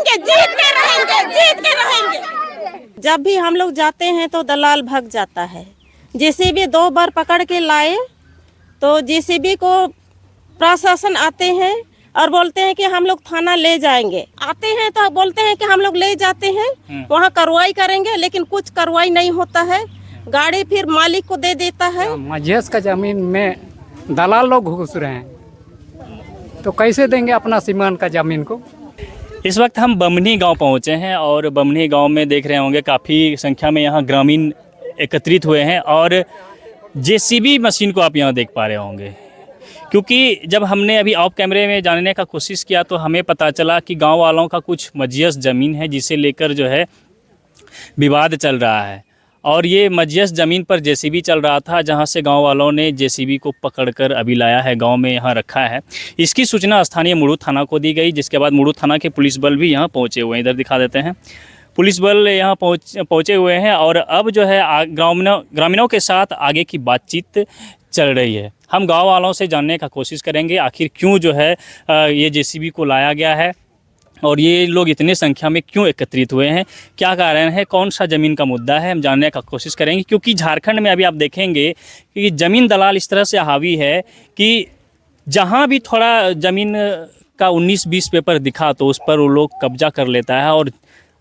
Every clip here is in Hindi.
रहेंगे, जीत के रहेंगे, जीत के रहेंगे। जब भी हम लोग जाते हैं तो दलाल भाग जाता है। जेसीबी 2 बार पकड़ के लाए तो जेसीबी को प्रशासन आते हैं और बोलते हैं कि हम लोग थाना ले जाएंगे। आते हैं तो बोलते हैं कि हम लोग ले जाते हैं, वहाँ कार्रवाई करेंगे, लेकिन कुछ कार्रवाई नहीं होता है। गाड़ी फिर मालिक को दे देता है। मजेस का जमीन में दलाल लोग घुस रहे हैं, तो कैसे देंगे अपना सीमान का जमीन को। इस वक्त हम बमनी गांव पहुंचे हैं और बमनी गांव में देख रहे होंगे काफ़ी संख्या में यहाँ ग्रामीण एकत्रित हुए हैं और जेसीबी मशीन को आप यहाँ देख पा रहे होंगे, क्योंकि जब हमने अभी ऑफ कैमरे में जानने का कोशिश किया तो हमें पता चला कि गांव वालों का कुछ मजियस ज़मीन है जिसे लेकर जो है विवाद चल रहा है और ये मजियस ज़मीन पर जेसीबी चल रहा था, जहां से गांव वालों ने जेसीबी को पकड़कर अभी लाया है, गांव में यहाँ रखा है। इसकी सूचना स्थानीय मुड़ू थाना को दी गई, जिसके बाद मुड़ू थाना के पुलिस बल भी यहाँ पहुँचे हुए हैं। इधर दिखा देते हैं, पुलिस बल यहाँ पहुँचे हुए हैं और अब जो है ग्रामीणों के साथ आगे की बातचीत चल रही है। हम गांव वालों से जानने का कोशिश करेंगे आखिर क्यों जो है ये जेसीबी को लाया गया है और ये लोग इतने संख्या में क्यों एकत्रित हुए हैं, क्या कारण है, कौन सा ज़मीन का मुद्दा है, हम जानने का कोशिश करेंगे। क्योंकि झारखंड में अभी आप देखेंगे कि ज़मीन दलाल इस तरह से हावी है कि जहाँ भी थोड़ा ज़मीन का 19-20 पेपर दिखा तो उस पर वो लोग कब्जा कर लेता है और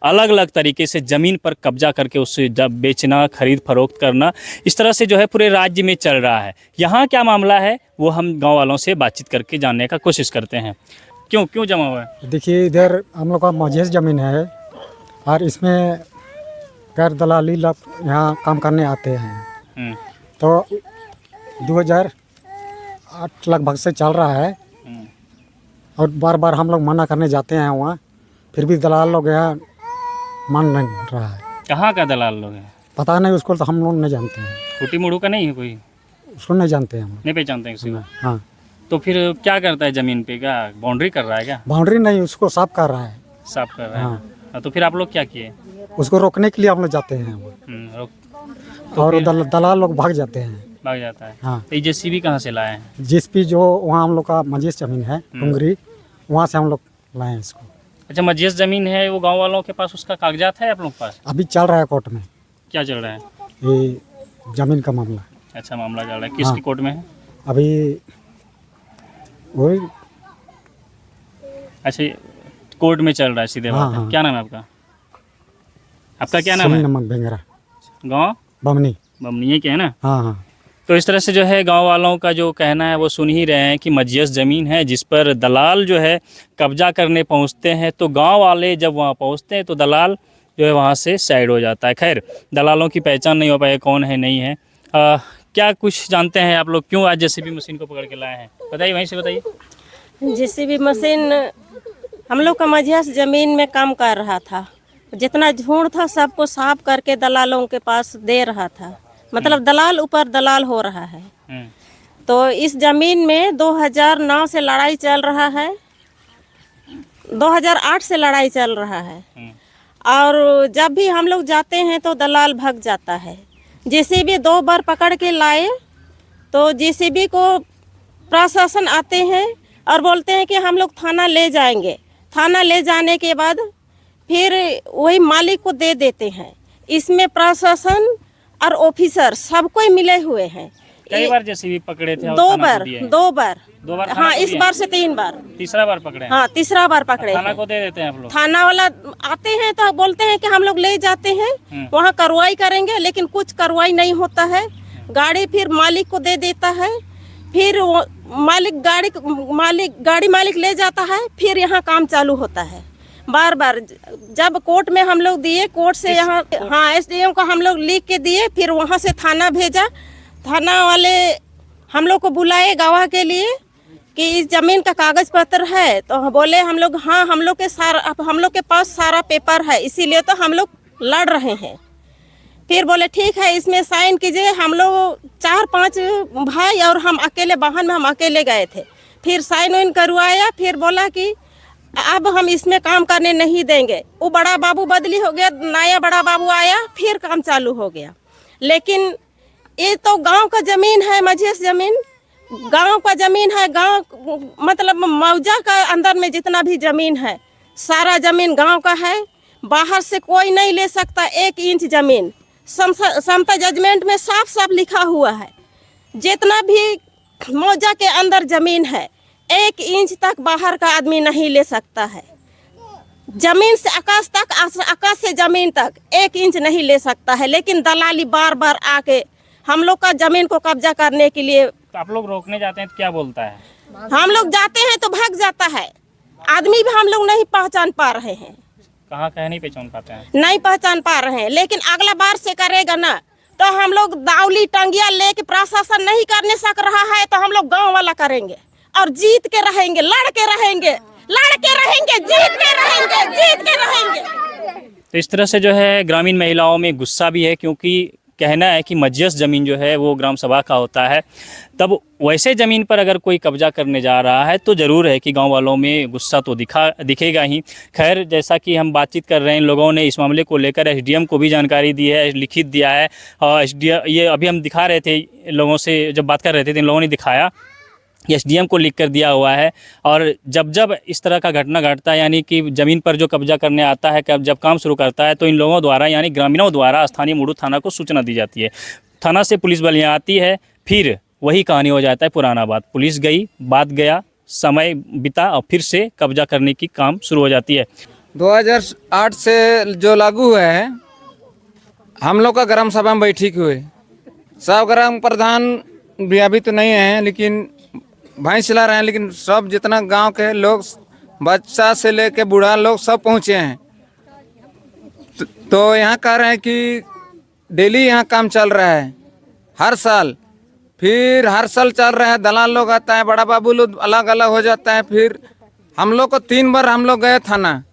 अलग अलग तरीके से ज़मीन पर कब्जा करके उससे जब बेचना, खरीद फरोख्त करना, इस तरह से जो है पूरे राज्य में चल रहा है। यहाँ क्या मामला है वो हम गांव वालों से बातचीत करके जानने का कोशिश करते हैं। क्यों जमा हुआ है? देखिए, इधर हम लोग का मजेस ज़मीन है और इसमें गैर दलाली लोग यहाँ काम करने आते हैं। तो 2008 लगभग से चल रहा है और बार बार हम लोग मना करने जाते हैं वहाँ, फिर भी दलाल लोग यहाँ मान नहीं रहा है। कहाँ का दलाल लोग हैं? पता नहीं, उसको तो हम लोग नहीं जानते हैं। फूटी मुड़ू का नहीं है कोई? उसको नहीं जानते हैं हम। नहीं पहचानते हैं किसी को? हाँ। तो फिर क्या करता है ज़मीन पे? क्या बाउंड्री कर रहा है? क्या बाउंड्री नहीं, उसको साफ कर रहा है। साफ कर रहा है? हाँ। तो फिर आप लोग क्या किए? उसको रोकने के लिए हम लोग जाते हैं और दलाल लोग भाग जाते हैं। भाग जाता है? हाँ। तो ये जेसीबी कहाँ से लाए हैं? जेसीबी जो वहाँ हम लोग का मजेस ज़मीन है डूंगरी, वहाँ से हम लोग लाए हैं इसको। अच्छा, मजियस ज़मीन है वो गांव वालों के पास, उसका कागजात है आप लोग के पास? अभी चल रहा है कोर्ट में। क्या चल रहा है? ये ज़मीन का मामला। अच्छा, मामला चल रहा है। किसकी कोर्ट में है? अभी वही। अच्छा, कोर्ट में चल रहा है, सीधे बात है। हाँ। क्या नाम है आपका? आपका क्या नाम है? नमक बेंगरा, गाँव बमनी। बमनी के है ना? हाँ। तो इस तरह से जो है गांव वालों का जो कहना है वो सुन ही रहे हैं कि मजियस ज़मीन है जिस पर दलाल जो है कब्जा करने पहुंचते हैं। तो गांव वाले जब वहां पहुंचते हैं तो दलाल जो है वहां से साइड हो जाता है। खैर, दलालों की पहचान नहीं हो पाई कौन है नहीं है। क्या कुछ जानते हैं आप लोग, क्यों आज जेसीबी मशीन को पकड़ के लाए हैं? बताइए, वहीं से बताइए। जेसीबी मशीन हम लोग का मजियस ज़मीन में काम कर रहा था, जितना झूठ था सबको साफ करके दलालों के पास दे रहा था। मतलब दलाल ऊपर दलाल हो रहा है। तो इस जमीन में 2009 से लड़ाई चल रहा है, 2008 से लड़ाई चल रहा है और जब भी हम लोग जाते हैं तो दलाल भाग जाता है। जेसीबी 2 बार पकड़ के लाए तो जेसीबी को प्रशासन आते हैं और बोलते हैं कि हम लोग थाना ले जाएंगे। थाना ले जाने के बाद फिर वही मालिक को दे देते हैं। इसमें प्रशासन और ऑफिसर सब कोई मिले हुए हैं। कई बार जेसीबी पकड़े थे? 2 बार। हाँ, इस बार से 3 बार। तीसरा बार पकड़े? हाँ, तीसरा बार पकड़े। थाना को दे देते हैं आप लोग? थाना वाला आते हैं तो बोलते हैं कि हम लोग ले जाते हैं, वहाँ कार्रवाई करेंगे, लेकिन कुछ कार्रवाई नहीं होता है। गाड़ी फिर मालिक को दे देता है, फिर गाड़ी मालिक ले जाता है, फिर यहाँ काम चालू होता है। बार बार जब कोर्ट में हम लोग दिए, कोर्ट से यहाँ एसडीएम को हम लोग लिख के दिए, फिर वहाँ से थाना भेजा। थाना वाले हम लोग को बुलाए गवाह के लिए कि इस जमीन का कागज पत्र है, तो बोले हम लोग हाँ, हम लोग के पास सारा पेपर है, इसीलिए तो हम लोग लड़ रहे हैं। फिर बोले ठीक है, इसमें साइन कीजिए। हम लोग 4-5 भाई और हम अकेले वाहन में हम अकेले गए थे। फिर साइन वाइन करवाया, फिर बोला कि अब हम इसमें काम करने नहीं देंगे। वो बड़ा बाबू बदली हो गया, नया बड़ा बाबू आया, फिर काम चालू हो गया। लेकिन ये तो गांव का जमीन है, मजियस जमीन गांव का जमीन है। गांव मतलब मौजा का अंदर में जितना भी जमीन है सारा जमीन गांव का है, बाहर से कोई नहीं ले सकता 1 इंच जमीन। समता जजमेंट में साफ साफ लिखा हुआ है, जितना भी मौजा के अंदर जमीन है 1 इंच तक बाहर का आदमी नहीं ले सकता है। जमीन से आकाश तक, आकाश से जमीन तक 1 इंच नहीं ले सकता है। लेकिन दलाली बार बार आके हम लोग का जमीन को कब्जा करने के लिए, तो आप लोग रोकने जाते हैं तो क्या बोलता है? हम लोग जाते हैं तो भाग जाता है। आदमी भी हम लोग नहीं पहचान पा रहे हैं। कहाँ कहाँ नहीं पहचान पाते हैं? नहीं पहचान पा रहे हैं। लेकिन अगला बार से करेगा ना तो हम लोग दावली टंगिया लेके, प्रशासन नहीं करने सक रहा है तो हम लोग गांव वाला करेंगे और जीत के रहेंगे, लड़ के रहेंगे, जीत के रहेंगे। तो इस तरह से जो है ग्रामीण महिलाओं में गुस्सा भी है, क्योंकि कहना है कि मजयस ज़मीन जो है वो ग्राम सभा का होता है। तब वैसे ज़मीन पर अगर कोई कब्जा करने जा रहा है तो ज़रूर है कि गांव वालों में गुस्सा तो दिखेगा ही। खैर, जैसा कि हम बातचीत कर रहे हैं, इन लोगों ने इस मामले को लेकर एसडीएम को भी जानकारी दी है, लिखित दिया है। और एसडीएम, ये अभी हम दिखा रहे थे लोगों से, जब बात कर रहे थे तो इन लोगों ने दिखाया, एसडीएम को लिख कर दिया हुआ है। और जब जब इस तरह का घटना घटता है, यानी कि ज़मीन पर जो कब्जा करने आता है, जब काम शुरू करता है, तो इन लोगों द्वारा, यानी ग्रामीणों द्वारा स्थानीय मुड़ू थाना को सूचना दी जाती है। थाना से पुलिस बल यहाँ आती है, फिर वही कहानी हो जाता है पुराना बात। पुलिस गई, बात गया, समय बिता और फिर से कब्जा करने की काम शुरू हो जाती है। 2008 से जो लागू हुआ है, हम लोग का ग्राम सभा में बैठक हुए। सब ग्राम प्रधान भी अभी तो नहीं है, लेकिन भैंस चला रहे हैं, लेकिन सब जितना गांव के लोग, बच्चा से लेके बूढ़ा लोग सब पहुंचे हैं। तो यहाँ कह रहे हैं कि डेली यहाँ काम चल रहा है, हर साल। फिर हर साल चल रहा है, दलाल लोग आता है, बड़ा बाबू लोग अलग अलग हो जाता है। फिर हम लोग को 3 बार हम लोग गए थाना।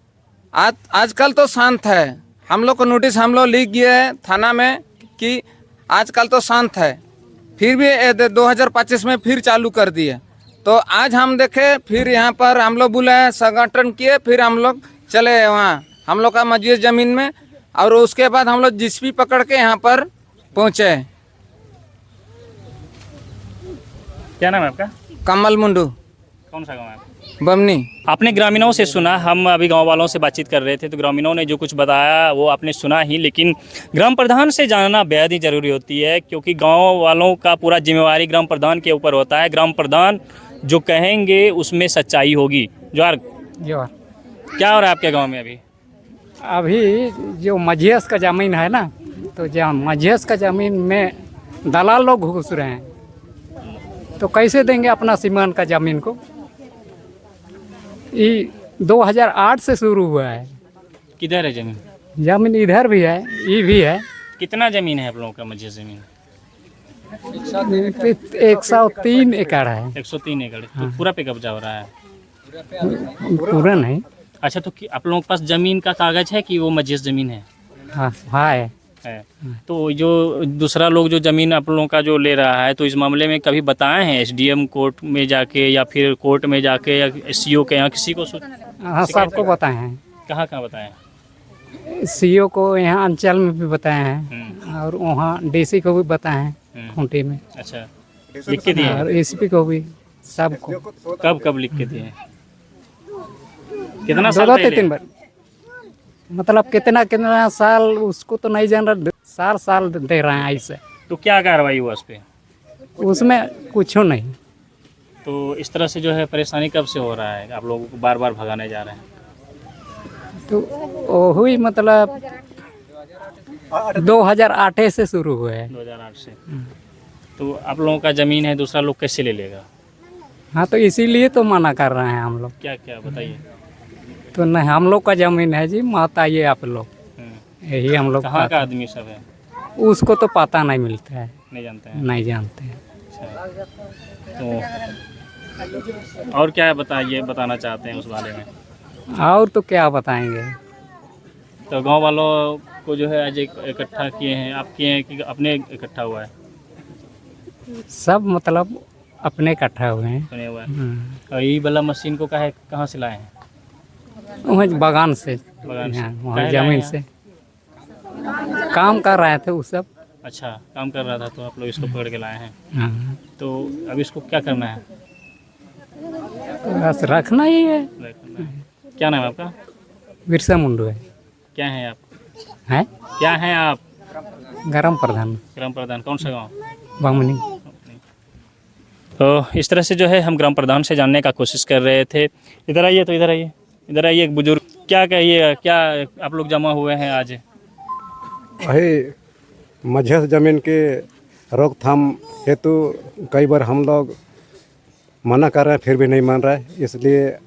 आजकल तो शांत है। हम लोग को नोटिस हम लोग लिख गए है थाना में कि आजकल तो शांत है। फिर भी 2025 में फिर चालू कर दिए। तो आज हम देखे, फिर यहाँ पर हम लोग बुलाए, संगठन किए, फिर हम लोग चले वहाँ हम लोग का मजदूर ज़मीन में। और उसके बाद हम लोग जीसीपी पकड़ के यहाँ पर पहुँचे। क्या नाम है आपका? कमल मुंडू। कौन सा गाँव है? बमनी। आपने ग्रामीणों से सुना, हम अभी गांव वालों से बातचीत कर रहे थे तो ग्रामीणों ने जो कुछ बताया वो आपने सुना ही, लेकिन ग्राम प्रधान से जानना बेहद ही ज़रूरी होती है, क्योंकि गांव वालों का पूरा जिम्मेवारी ग्राम प्रधान के ऊपर होता है। ग्राम प्रधान जो कहेंगे उसमें सच्चाई होगी। जोहार। क्या हो रहा है आपके गाँव में अभी? अभी जो मजहस का ज़मीन है ना, तो जो मजहस का ज़मीन में दलाल लोग घुस रहे हैं, तो कैसे देंगे अपना सीमान का ज़मीन को? ये 2008 से शुरू हुआ है। किधर है ज़मीन? ज़मीन इधर भी है, ये भी है। कितना ज़मीन है आप लोगों का मजहस ज़मीन? 103 एकड़ है। 103 एकड़। तो पूरा पे कब्जा हो रहा है? पूरा नहीं। अच्छा, तो आप लोगों के पास ज़मीन का कागज़ है कि वो मजहस ज़मीन है? हाँ है। तो जो दूसरा लोग जो ज़मीन आप लोगों का जो ले रहा है, तो इस मामले में कभी बताए हैं एसडीएम कोर्ट में जाके, या फिर कोर्ट में जाके, या सीओ के यहाँ किसी को? हाँ, सबको बताए हैं। कहाँ कहाँ बताए हैं? सीओ को यहाँ अंचल में भी बताए हैं, और वहाँ डीसी को भी बताए हैं खूंटी में। अच्छा, लिख के दिए? और एसपी को भी, सबको। कब लिख के दिए? कितना 2-3 बार, मतलब कितना साल उसको तो नहीं जान रहा, साल दे रहे हैं ऐसे। तो क्या कार्रवाई हुआ उस पर? उसमें कुछ नहीं। तो इस तरह से जो है परेशानी कब से हो रहा है? आप लोगों को बार बार भगाने जा रहे हैं? तो वही मतलब 2008 से शुरू हुआ है। 2008 से। तो आप लोगों का ज़मीन है, दूसरा लोग कैसे ले लेगा? हाँ, तो इसीलिए तो मना कर रहे हैं हम लोग। क्या क्या बताइए। तो नहीं, हम लोग का ज़मीन है जी, मत आइए आप लोग। यही हम लोग। कहाँ का आदमी सब है? उसको तो पता नहीं मिलता है। नहीं जानते हैं? नहीं जानते हैं। अच्छा, तो और क्या बताना चाहते हैं उस बारे में? और तो क्या बताएंगे। तो गांव वालों को जो है आज इकट्ठा किए हैं, आप किए हैं कि अपने इकट्ठा हुआ है? सब मतलब अपने इकट्ठा हुए हैं। बने हुआ है। और ये वाला मशीन को कहाँ से लाए हैं? वहाँ बगान से, बगान से। वहाँ ज़मीन से काम कर रहे थे वो सब। अच्छा, काम कर रहा था तो आप लोग इसको पकड़ के लाए हैं। हाँ, तो अब इसको क्या करना है? तो बस रखना ही है। क्या नाम है आपका? बिरसा मुंडू है। क्या हैं आप? हैं? क्या हैं आप? ग्राम प्रधान ग्राम प्रधान कौन सा गांव? बामनी। तो इस तरह से जो है हम ग्राम प्रधान से जानने का कोशिश कर रहे थे। इधर आइए, तो इधर आइए, इधर आइए। एक बुजुर्ग, क्या कहिएगा, क्या आप लोग जमा हुए हैं आज? वही मझे ज़मीन के रोकथाम हेतु कई बार हम लोग मना कर रहे हैं, फिर भी नहीं मान रहा है, इसलिए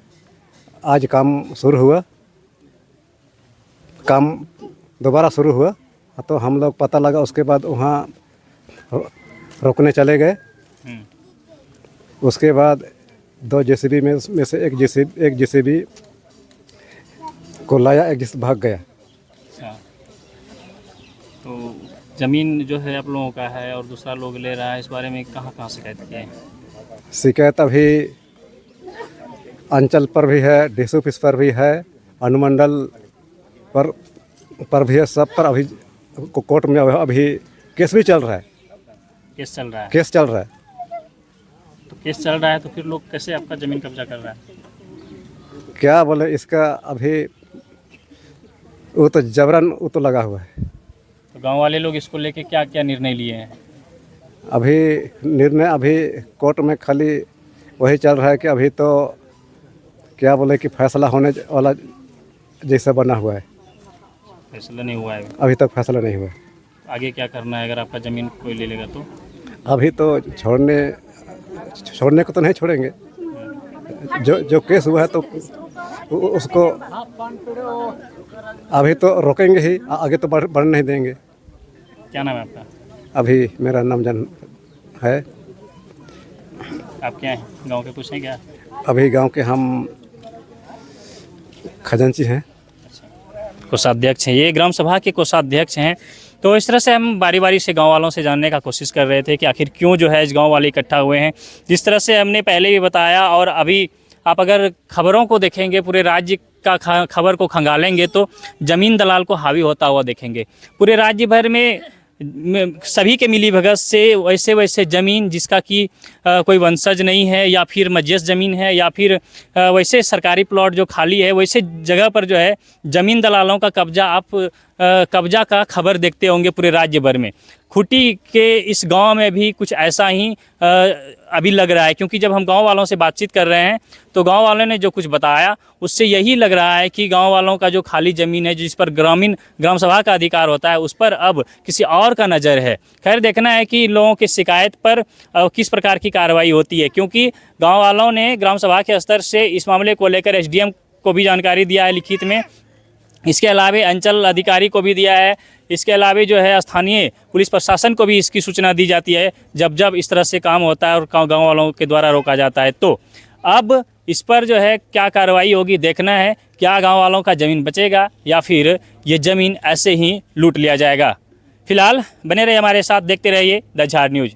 आज काम शुरू हुआ। काम दोबारा शुरू हुआ तो हम लोग पता लगा, उसके बाद वहाँ रोकने चले गए। उसके बाद 2 जेसीबी में से एक जेसीबी को लाया, एक जेसीबी भाग गया। अच्छा, तो ज़मीन जो है आप लोगों का है और दूसरा लोग ले रहा है, इस बारे में कहाँ कहाँ शिकायत किए हैं? शिकायत अभी अंचल पर भी है, डीसी ऑफिस पर भी है, अनुमंडल पर भी है, सब पर अभी कोर्ट में अभी केस भी चल रहा है। केस चल रहा है? केस चल रहा है। तो केस चल रहा है तो फिर लोग कैसे आपका ज़मीन कब्जा कर रहा है? क्या बोले इसका, अभी वो तो जबरन वो तो लगा हुआ है। तो गांव वाले लोग इसको लेके क्या क्या निर्णय लिए हैं? अभी निर्णय अभी कोर्ट में खाली वही चल रहा है कि अभी तो क्या बोले कि फैसला होने वाला जैसा बना हुआ है। फैसला नहीं हुआ है अभी तक फैसला नहीं हुआ है। आगे क्या करना है अगर आपका ज़मीन कोई ले लेगा तो? अभी तो छोड़ने को तो नहीं छोड़ेंगे। जो केस हुआ है तो उसको अभी तो रोकेंगे ही, आगे तो बढ़ने नहीं देंगे। क्या नाम है आपका? अभी मेरा नाम है। आप क्या हैं, गांव के कुछ हैं क्या? अभी गांव के हम खजांची हैं। कोषाध्यक्ष हैं, ये ग्राम सभा के कोषाध्यक्ष हैं। तो इस तरह से हम बारी बारी से गांव वालों से जानने का कोशिश कर रहे थे कि आखिर क्यों जो है इस गांव वाले इकट्ठा हुए हैं। जिस तरह से हमने पहले भी बताया और अभी आप अगर खबरों को देखेंगे, पूरे राज्य का खबर को खंगालेंगे तो ज़मीन दलाल को हावी होता हुआ देखेंगे। पूरे राज्य भर में सभी के मिलीभगत से वैसे ज़मीन जिसका कि कोई वंशज नहीं है या फिर मजस ज़मीन है या फिर वैसे सरकारी प्लॉट जो खाली है, वैसे जगह पर जो है ज़मीन दलालों का कब्जा का खबर देखते होंगे पूरे राज्य भर में। खूंटी के इस गांव में भी कुछ ऐसा ही अभी लग रहा है, क्योंकि जब हम गांव वालों से बातचीत कर रहे हैं तो गांव वालों ने जो कुछ बताया उससे यही लग रहा है कि गांव वालों का जो खाली ज़मीन है जिस पर ग्राम सभा का अधिकार होता है, उस पर अब किसी और का नज़र है। खैर, देखना है कि लोगों की शिकायत पर किस प्रकार की कार्रवाई होती है, क्योंकि गाँव वालों ने ग्राम सभा के स्तर से इस मामले को लेकर SDM को भी जानकारी दिया है लिखित में। इसके अलावा अंचल अधिकारी को भी दिया है। इसके अलावा जो है स्थानीय पुलिस प्रशासन को भी इसकी सूचना दी जाती है जब इस तरह से काम होता है और गांव वालों के द्वारा रोका जाता है। तो अब इस पर जो है क्या कार्रवाई होगी, देखना है। क्या गांव वालों का ज़मीन बचेगा या फिर ये ज़मीन ऐसे ही लूट लिया जाएगा। फिलहाल बने रहिए हमारे साथ, देखते रहिए द झाड़ न्यूज़।